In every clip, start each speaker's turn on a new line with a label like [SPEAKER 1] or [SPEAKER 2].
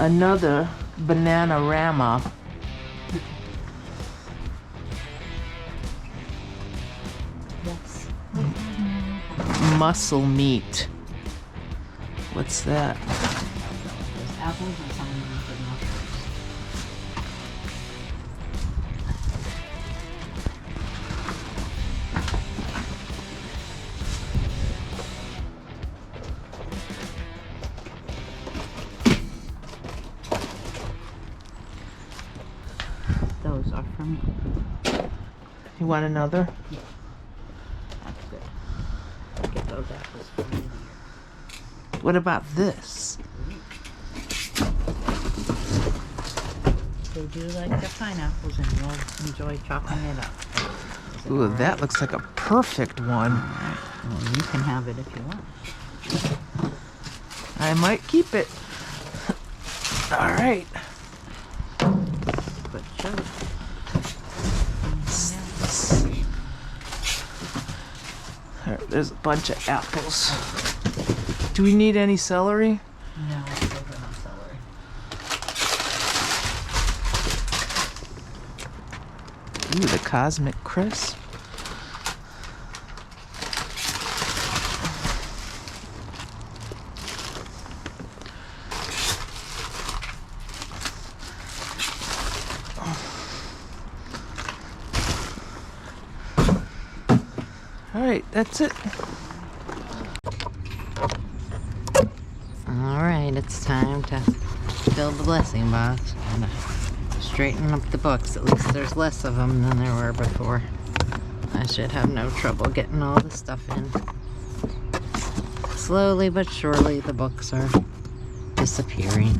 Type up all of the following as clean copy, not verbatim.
[SPEAKER 1] Another banana-rama.
[SPEAKER 2] Yes.
[SPEAKER 1] Muscle meat. What's that?
[SPEAKER 2] There's apples and some good mushrooms. Those are for me.
[SPEAKER 1] You want another?
[SPEAKER 2] That's good. Get those apples for me.
[SPEAKER 1] What about this?
[SPEAKER 2] They do like the pineapples and you'll enjoy chopping it up.
[SPEAKER 1] Ooh, that looks like a perfect one.
[SPEAKER 2] Alright, well you can have it if you want.
[SPEAKER 1] I might keep it. All right.
[SPEAKER 2] Good show.
[SPEAKER 1] There's a bunch of apples. Do we need any celery?
[SPEAKER 2] No, I still got no celery.
[SPEAKER 1] Ooh, the Cosmic Crisp. All right, that's it.
[SPEAKER 2] Alright, it's time to fill the blessing box. I'm gonna straighten up the books. At least there's less of them than there were before. I should have no trouble getting all the stuff in. Slowly but surely the books are disappearing.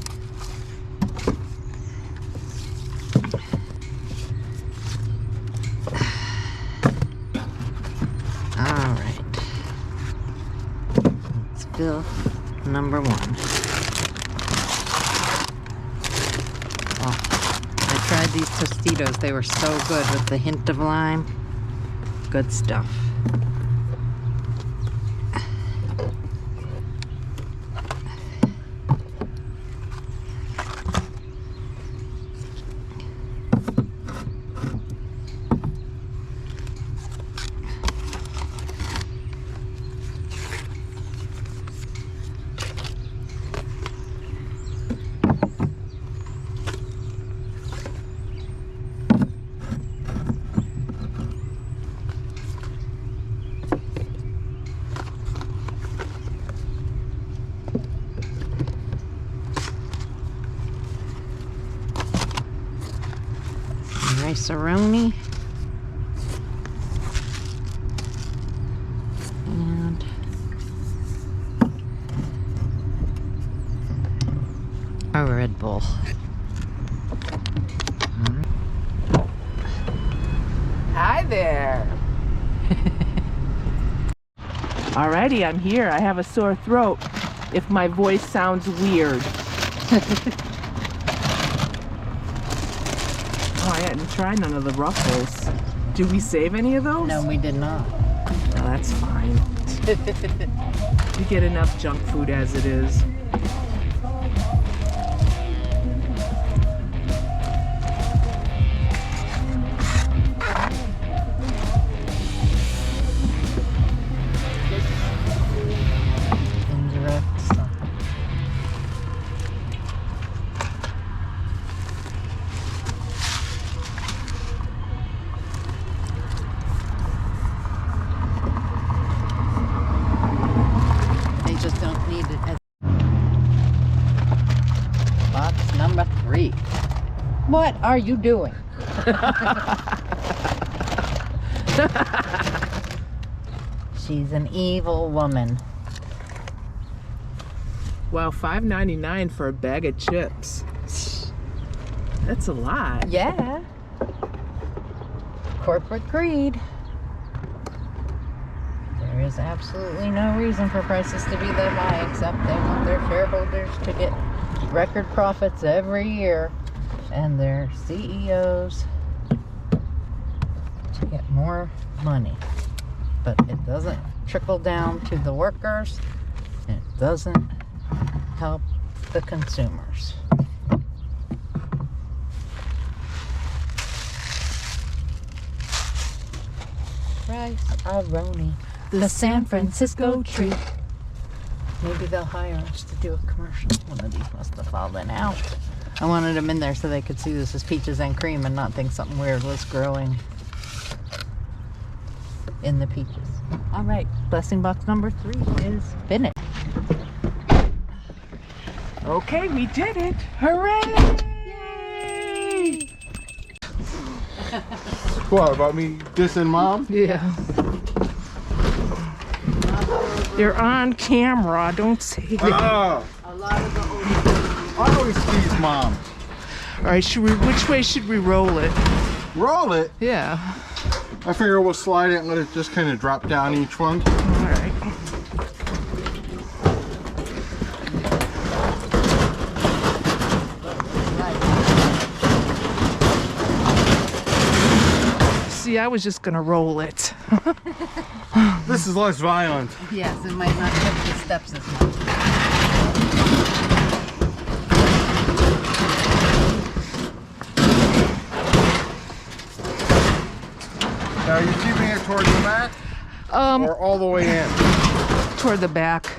[SPEAKER 2] Alright. Let's fill number 1. Oh, I tried these Tostitos. They were so good with the hint of lime. Good stuff. Rice-a-roni. And a Red Bull.
[SPEAKER 1] Hi there. Alrighty, I'm here. I have a sore throat if my voice sounds weird. Oh, I hadn't tried none of the Ruffles. Did we save any of those?
[SPEAKER 2] No, we did not.
[SPEAKER 1] Oh, that's fine. You get enough junk food as it is.
[SPEAKER 2] Indirect stuff. They just don't need it as box number 3. What are you doing? She's an evil woman.
[SPEAKER 1] Wow, $5.99 for a bag of chips. That's a lot.
[SPEAKER 2] Yeah. Corporate greed. There is absolutely no reason for prices to be that high, except they want their shareholders to get record profits every year and their CEOs to get more money. But it doesn't trickle down to the workers. It doesn't help the consumers. Rice-A-Roni. The San Francisco treat. Maybe they'll hire us to do a commercial. One of these must have fallen out. I wanted them in there so they could see this is peaches and cream and not think something weird was growing in the peaches. All right, blessing box number 3 is finished.
[SPEAKER 1] Okay, we did it. Hooray! Yay!
[SPEAKER 3] What, about me dissing mom?
[SPEAKER 1] Yeah. They're on camera. Don't say that.
[SPEAKER 3] Ah,
[SPEAKER 2] A lot of the
[SPEAKER 3] I always tease mom.
[SPEAKER 1] All right, which way should we roll it?
[SPEAKER 3] Roll it.
[SPEAKER 1] Yeah.
[SPEAKER 3] I figure we'll slide it and let it just kind of drop down each one.
[SPEAKER 1] All right. See, I was just gonna roll it.
[SPEAKER 3] This is less violent.
[SPEAKER 2] Yes, it might not hit the steps as much.
[SPEAKER 3] Now, are you keeping it towards the back or all the way in?
[SPEAKER 1] Toward the back.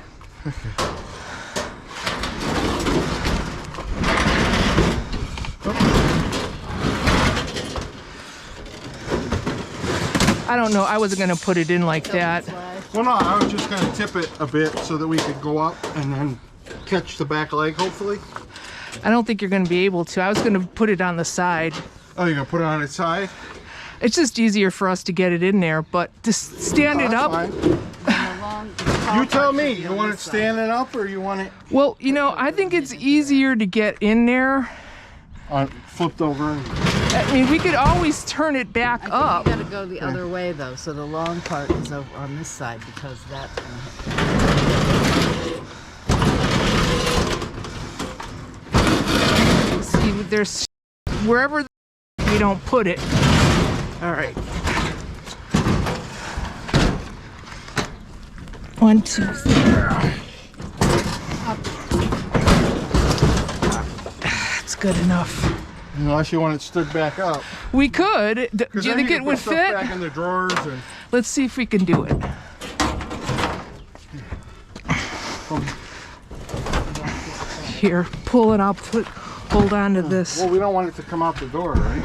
[SPEAKER 1] I don't know. I wasn't gonna put it in like that.
[SPEAKER 3] Well, no, I was just going to tip it a bit so that we could go up and then catch the back leg, hopefully.
[SPEAKER 1] I don't think you're gonna be able to. I was gonna put it on the side.
[SPEAKER 3] Oh, you're going to put it on its side?
[SPEAKER 1] It's just easier for us to get it in there, but to stand it up.
[SPEAKER 3] Fine. You tell me. You want it standing up or you want it
[SPEAKER 1] Well, you know, I think it's easier to get in there.
[SPEAKER 3] flipped over?
[SPEAKER 1] I mean, we could always turn it back up.
[SPEAKER 2] You gotta go the other way though, so the long part is over on this side because that's gonna hit.
[SPEAKER 1] See, there's wherever we don't put it. All right. 1, 2, 3. That's good enough.
[SPEAKER 3] Unless you want it stood back up.
[SPEAKER 1] We could. Do you
[SPEAKER 3] then
[SPEAKER 1] think
[SPEAKER 3] you
[SPEAKER 1] it
[SPEAKER 3] can
[SPEAKER 1] would
[SPEAKER 3] put stuff
[SPEAKER 1] fit?
[SPEAKER 3] back in the drawers and
[SPEAKER 1] Let's see if we can do it. Here, pull it. I'll hold on to this.
[SPEAKER 3] well, we don't want it to come out the door, right?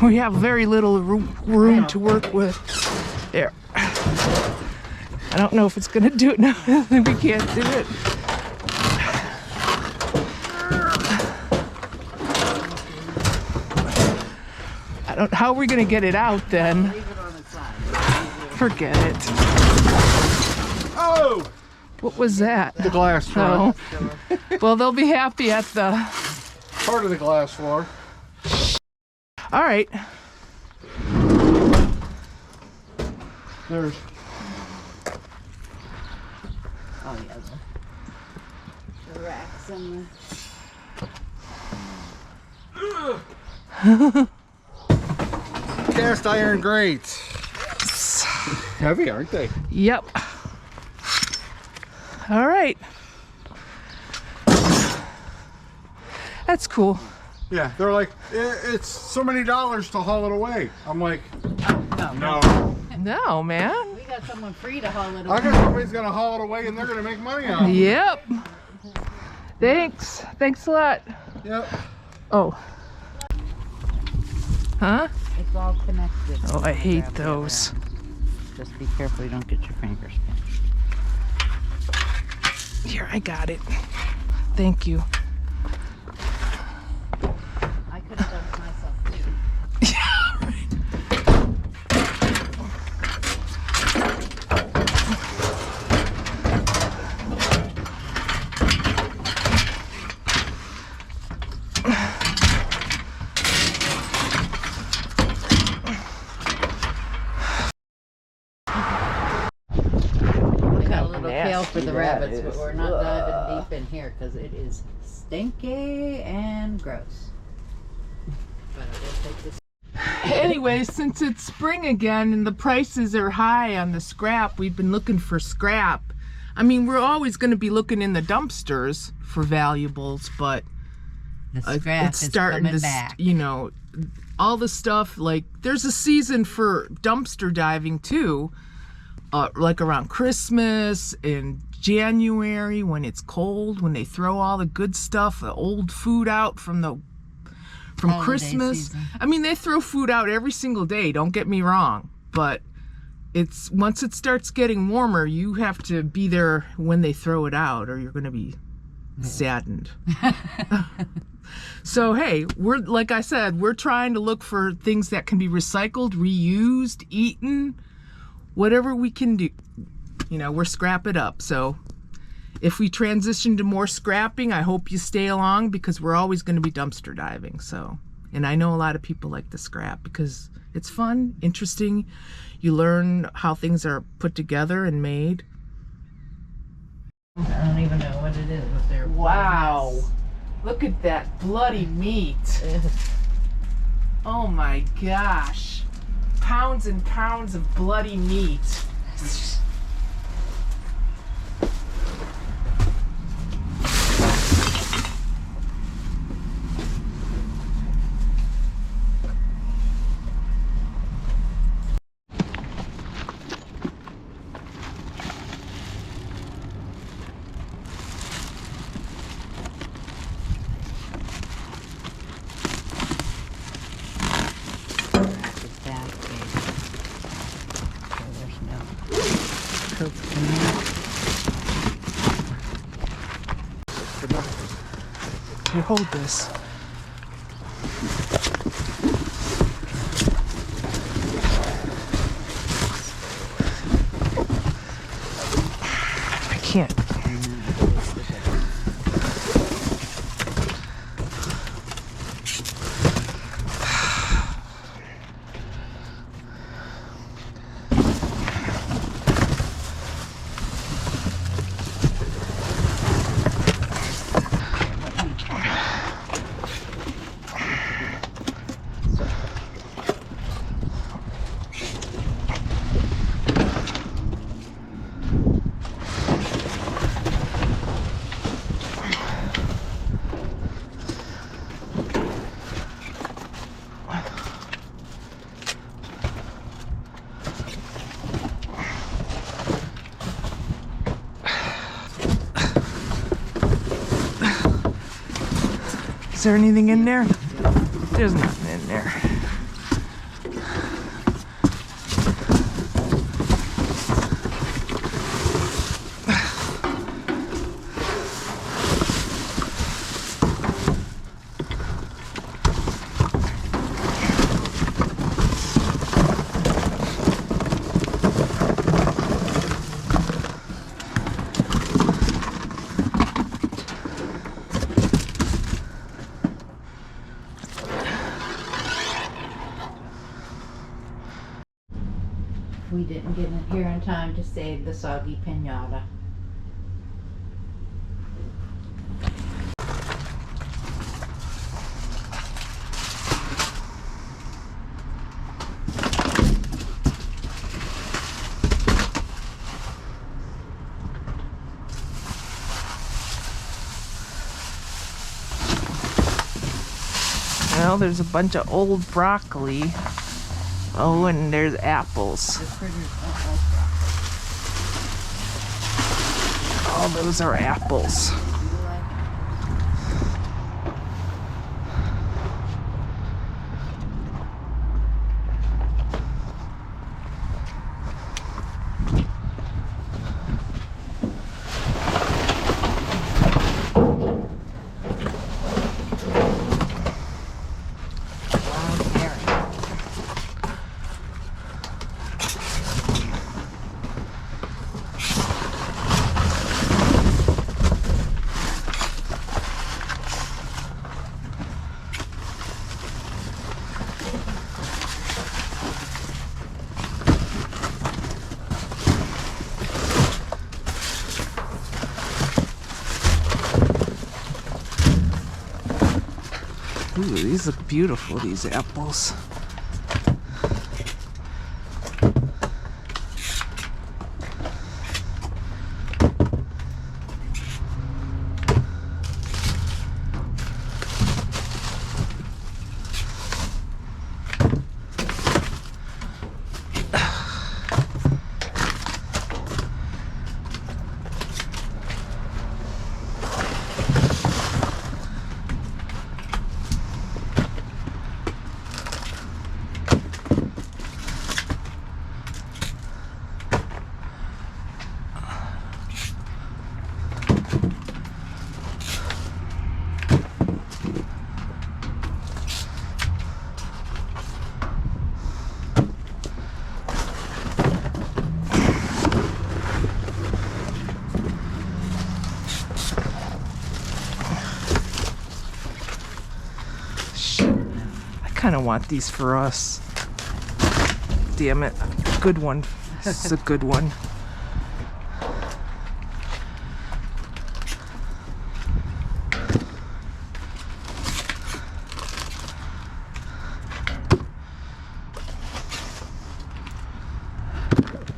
[SPEAKER 1] We have very little room to work with. There. I don't know if it's gonna do it now. We can't do it. I don't. How are we gonna get it out then?
[SPEAKER 2] Leave it on its side.
[SPEAKER 1] Forget it.
[SPEAKER 3] Oh!
[SPEAKER 1] What was that?
[SPEAKER 3] The glass
[SPEAKER 1] Oh.
[SPEAKER 3] floor.
[SPEAKER 1] Well, they'll be happy at the.
[SPEAKER 3] Part of the glass floor.
[SPEAKER 1] All right.
[SPEAKER 3] There's.
[SPEAKER 2] Oh yeah, the racks and the...
[SPEAKER 3] Cast iron grates. Heavy, aren't they?
[SPEAKER 1] Yep. All right. That's cool.
[SPEAKER 3] Yeah, they're like, it's so many dollars to haul it away. I'm like, no.
[SPEAKER 1] No, man.
[SPEAKER 2] We got someone free to haul it
[SPEAKER 3] I
[SPEAKER 2] away.
[SPEAKER 3] got somebody's gonna haul it away and they're gonna make money on it.
[SPEAKER 1] Yep. Thanks. Thanks a lot.
[SPEAKER 3] Yep.
[SPEAKER 1] Oh. Huh?
[SPEAKER 2] It's all connected.
[SPEAKER 1] Oh, I hate those.
[SPEAKER 2] Just be careful you don't get your fingers pinched.
[SPEAKER 1] Here, I got it. Thank you.
[SPEAKER 2] I could have done it myself too.
[SPEAKER 1] Yeah, right.
[SPEAKER 2] We got a little tail for the
[SPEAKER 1] that
[SPEAKER 2] rabbits,
[SPEAKER 1] is.
[SPEAKER 2] but we're not diving deep in here because it is stinky and gross. But I will take this.
[SPEAKER 1] Anyway, since it's spring again and the prices are high on the scrap, we've been looking for scrap. I mean, we're always going to be looking in the dumpsters for valuables, but
[SPEAKER 2] The scrap
[SPEAKER 1] it's
[SPEAKER 2] is
[SPEAKER 1] starting
[SPEAKER 2] coming
[SPEAKER 1] to,
[SPEAKER 2] back.
[SPEAKER 1] you know, all the stuff, like there's a season for dumpster diving too, like around Christmas and January when it's cold, when they throw all the good stuff, the old food out from
[SPEAKER 2] Holiday
[SPEAKER 1] Christmas
[SPEAKER 2] season.
[SPEAKER 1] I mean, they throw food out every single day, don't get me wrong, but it's once it starts getting warmer, you have to be there when they throw it out or you're going to be saddened. So hey, we're, like I said, we're trying to look for things that can be recycled, reused, eaten, whatever we can do. You know, we're scrap it up. So if we transition to more scrapping, I hope you stay along, because we're always going to be dumpster diving. So, and I know a lot of people like the scrap because it's fun, interesting. You learn how things are put together and made.
[SPEAKER 2] I don't even know what it is. If they're
[SPEAKER 1] Wow. Look at that bloody meat. Oh my gosh. Pounds and pounds of bloody meat. Here, hold this. I can't. Is there anything in there? There's nothing in there.
[SPEAKER 2] We didn't get in here in time to save the soggy pinata.
[SPEAKER 1] Well, there's a bunch of old broccoli. Oh, and there's apples.
[SPEAKER 2] The critters don't like broccoli.
[SPEAKER 1] Oh, those are apples.
[SPEAKER 2] Do you like wild carrot?
[SPEAKER 1] Ooh, these look beautiful, these apples. kind of want these for us. Damn it. Good one. This is a good one.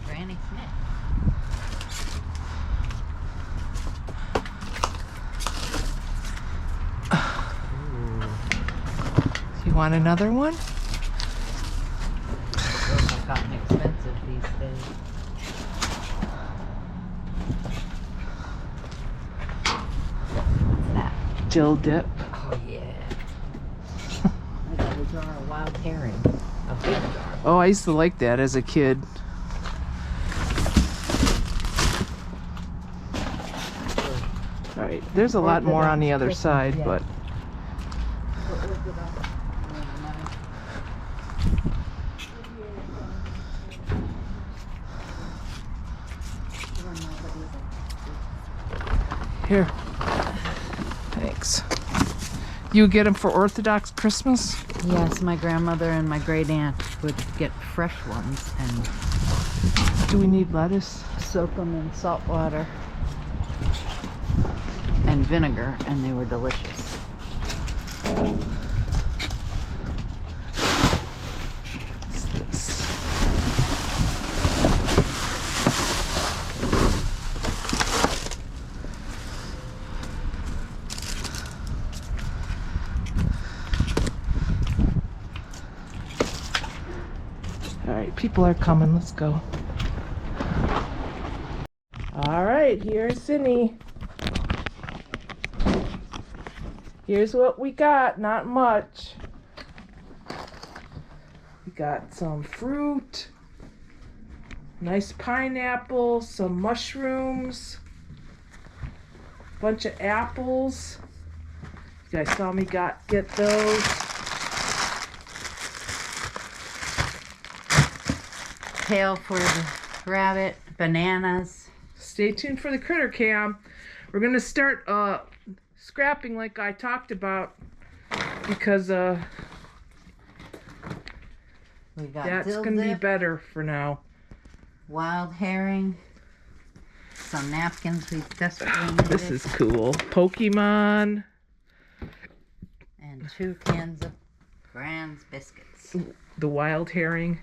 [SPEAKER 2] Granny Smith.
[SPEAKER 1] You want another one?
[SPEAKER 2] Those have gotten expensive these days. What's that?
[SPEAKER 1] Jill dip.
[SPEAKER 2] Oh yeah. I got a jar of wild herring. A big jar.
[SPEAKER 1] Oh, I used to like that as a kid. All right, there's a lot more on the other side, but here. Thanks. You get them for Orthodox Christmas?
[SPEAKER 2] Yes, my grandmother and my great aunt would get fresh ones and
[SPEAKER 1] Do we need lettuce?
[SPEAKER 2] soak them in salt water and vinegar, and they were delicious.
[SPEAKER 1] What's this? All right, people are coming. Let's go. All right, here's Cindy. Here's what we got. Not much. We got some fruit, nice pineapple, some mushrooms, bunch of apples. You guys saw me get those.
[SPEAKER 2] Tail for the rabbit, bananas.
[SPEAKER 1] Stay tuned for the critter cam. We're gonna start scrapping like I talked about because
[SPEAKER 2] We got
[SPEAKER 1] that's
[SPEAKER 2] dill
[SPEAKER 1] gonna be
[SPEAKER 2] dip,
[SPEAKER 1] better for now.
[SPEAKER 2] wild herring, some napkins we desperately needed,
[SPEAKER 1] This is cool. Pokemon.
[SPEAKER 2] and 2 cans of Grand's biscuits.
[SPEAKER 1] The wild herring.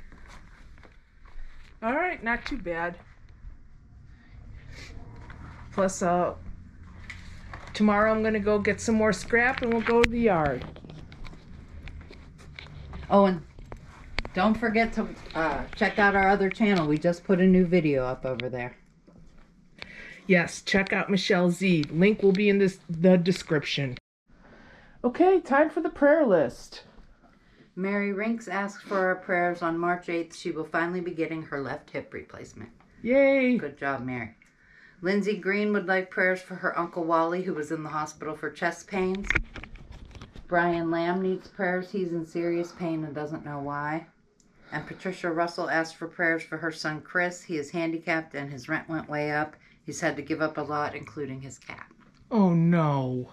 [SPEAKER 1] All right, not too bad. Plus, tomorrow I'm gonna go get some more scrap and we'll go to the yard.
[SPEAKER 2] Oh, and don't forget to check out our other channel. We just put a new video up over there.
[SPEAKER 1] Yes, check out Michelle Z. Link will be in the description. Okay, time for the prayer list.
[SPEAKER 2] Mary Rinks asked for our prayers on March 8th. She will finally be getting her left hip replacement.
[SPEAKER 1] Yay!
[SPEAKER 2] Good job, Mary. Lindsay Green would like prayers for her Uncle Wally, who was in the hospital for chest pains. Brian Lamb needs prayers. He's in serious pain and doesn't know why. And Patricia Russell asked for prayers for her son Chris. He is handicapped and his rent went way up. He's had to give up a lot, including his cat.
[SPEAKER 1] Oh no.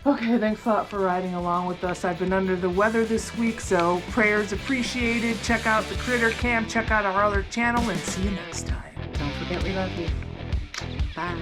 [SPEAKER 1] Okay, thanks a lot for riding along with us. I've been under the weather this week, so prayers appreciated. Check out the Critter Cam, check out our other channel, and see you next time.
[SPEAKER 2] Don't forget we love you. Bye.